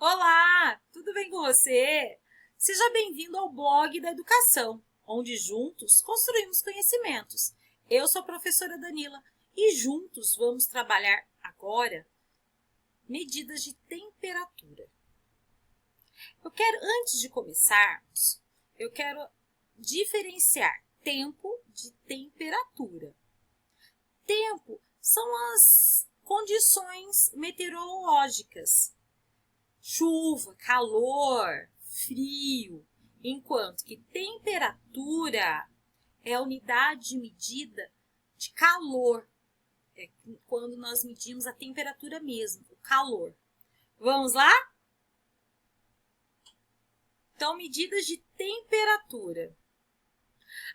Olá, tudo bem com você? Seja bem-vindo ao blog da educação, onde juntos construímos conhecimentos. Eu sou a professora Danila e juntos vamos trabalhar agora medidas de temperatura. Antes de começarmos, eu quero diferenciar tempo de temperatura. Tempo são as condições meteorológicas. Chuva, calor, frio, enquanto que temperatura é a unidade de medida de calor, é quando nós medimos a temperatura mesmo, o calor. Vamos lá? Então, medidas de temperatura.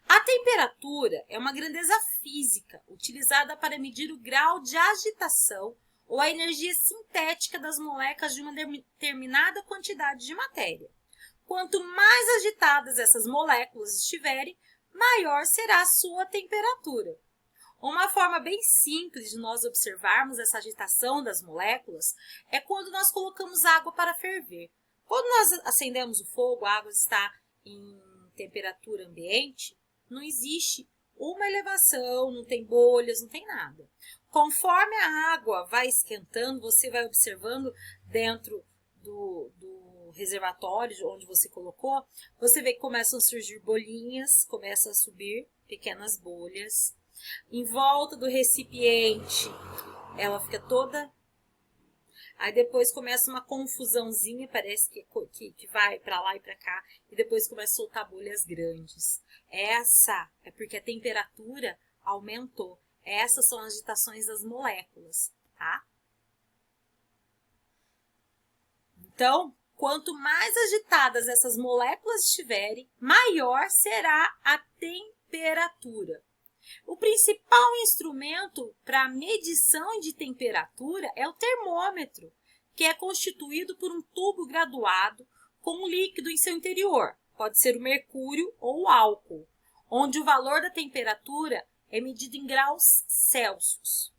A temperatura é uma grandeza física utilizada para medir o grau de agitação ou a energia sintética das moléculas de uma determinada quantidade de matéria. Quanto mais agitadas essas moléculas estiverem, maior será a sua temperatura. Uma forma bem simples de nós observarmos essa agitação das moléculas é quando nós colocamos água para ferver. Quando nós acendemos o fogo, a água está em temperatura ambiente, não existe uma elevação, não tem bolhas, não tem nada. Conforme a água vai esquentando, você vai observando dentro do reservatório onde você colocou, você vê que começam a surgir bolinhas, começam a subir pequenas bolhas. Em volta do recipiente, ela fica toda... Aí depois começa uma confusãozinha, parece que vai para lá e para cá, e depois começa a soltar bolhas grandes. Essa é porque a temperatura aumentou. Essas são as agitações das moléculas, tá? Então, quanto mais agitadas essas moléculas estiverem, maior será a temperatura. O principal instrumento para medição de temperatura é o termômetro, que é constituído por um tubo graduado com um líquido em seu interior, pode ser o mercúrio ou o álcool, onde o valor da temperatura é medido em graus Celsius.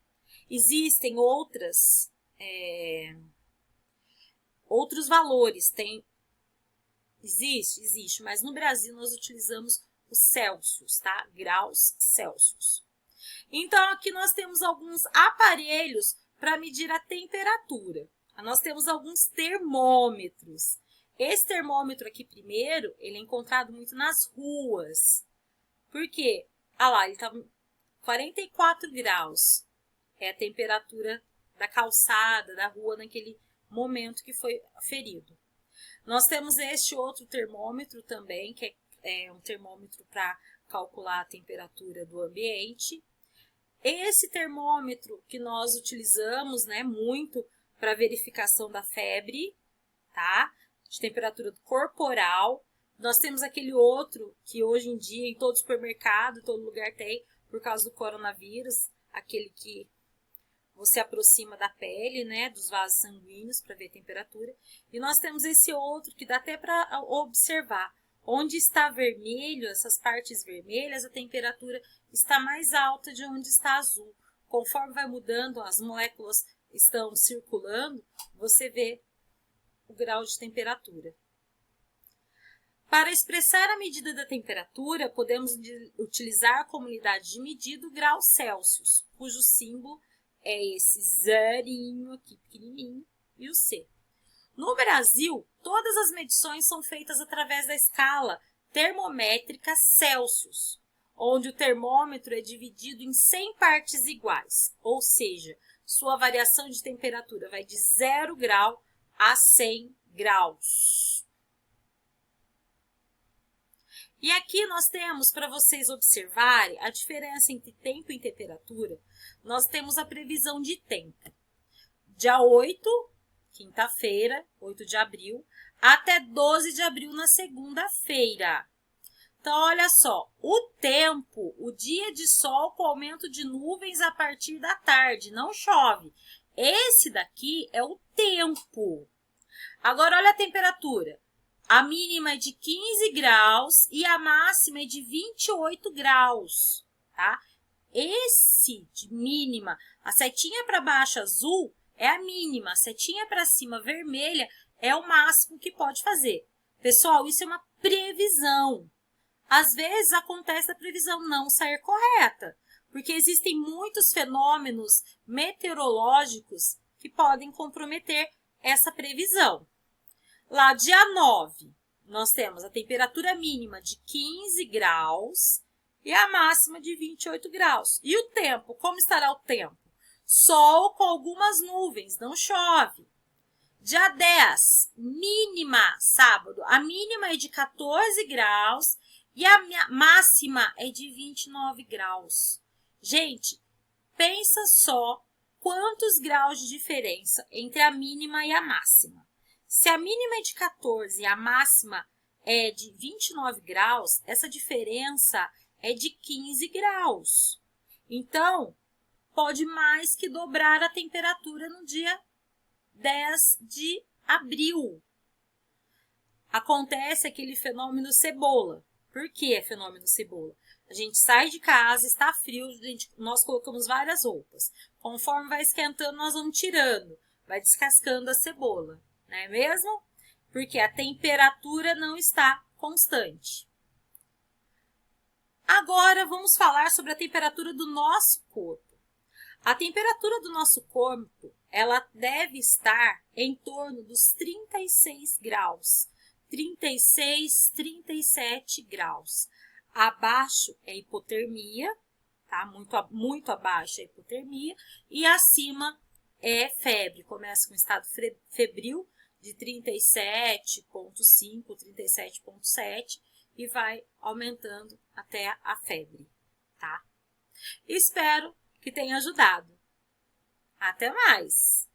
Existem outros valores, existe, mas no Brasil nós utilizamos os Celsius, tá? Graus Celsius. Então, aqui nós temos alguns aparelhos para medir a temperatura. Nós temos alguns termômetros. Esse termômetro aqui primeiro, ele é encontrado muito nas ruas. Por quê? Ah lá, ele está 44 graus. É a temperatura da calçada, da rua, naquele momento que foi ferido. Nós temos este outro termômetro também, que é um termômetro para calcular a temperatura do ambiente. Esse termômetro que nós utilizamos, né, muito para verificação da febre, tá? De temperatura corporal. Nós temos aquele outro que hoje em dia em todo supermercado, todo lugar tem, por causa do coronavírus, aquele que você aproxima da pele, né, dos vasos sanguíneos para ver a temperatura. E nós temos esse outro que dá até para observar. Onde está vermelho, essas partes vermelhas, a temperatura está mais alta de onde está azul. Conforme vai mudando, as moléculas estão circulando, você vê o grau de temperatura. Para expressar a medida da temperatura, podemos utilizar como unidade de medida o grau Celsius, cujo símbolo é esse zerinho aqui pequenininho e o C. No Brasil, todas as medições são feitas através da escala termométrica Celsius, onde o termômetro é dividido em 100 partes iguais, ou seja, sua variação de temperatura vai de 0 grau a 100 graus. E aqui nós temos, para vocês observarem, a diferença entre tempo e temperatura. Nós temos a previsão de tempo. Dia 8, quinta-feira, 8 de abril, até 12 de abril na segunda-feira. Então, olha só, o tempo, o dia de sol com aumento de nuvens a partir da tarde, não chove. Esse daqui é o tempo. Agora, olha a temperatura. A mínima é de 15 graus e a máxima é de 28 graus, tá? Esse de mínima, a setinha para baixo azul é a mínima, a setinha para cima vermelha é o máximo que pode fazer. Pessoal, isso é uma previsão. Às vezes acontece a previsão não sair correta, porque existem muitos fenômenos meteorológicos que podem comprometer essa previsão. Lá, dia 9, nós temos a temperatura mínima de 15 graus e a máxima de 28 graus. E o tempo, como estará o tempo? Sol com algumas nuvens, não chove. Dia 10, mínima, sábado, a mínima é de 14 graus e a máxima é de 29 graus. Gente, pensa só quantos graus de diferença entre a mínima e a máxima. Se a mínima é de 14 e a máxima é de 29 graus, essa diferença é de 15 graus. Então, pode mais que dobrar a temperatura no dia 10 de abril. Acontece aquele fenômeno cebola. Por que é fenômeno cebola? A gente sai de casa, está frio, nós colocamos várias roupas. Conforme vai esquentando, nós vamos tirando, vai descascando a cebola, não é mesmo? Porque a temperatura não está constante. Agora, vamos falar sobre a temperatura do nosso corpo. A temperatura do nosso corpo, ela deve estar em torno dos 36 graus. 36, 37 graus. Abaixo é hipotermia, tá? Muito abaixo é hipotermia. E acima é febre. Começa com estado febril de 37,5, 37,7 e vai aumentando até a febre, tá? Espero que tenha ajudado. Até mais!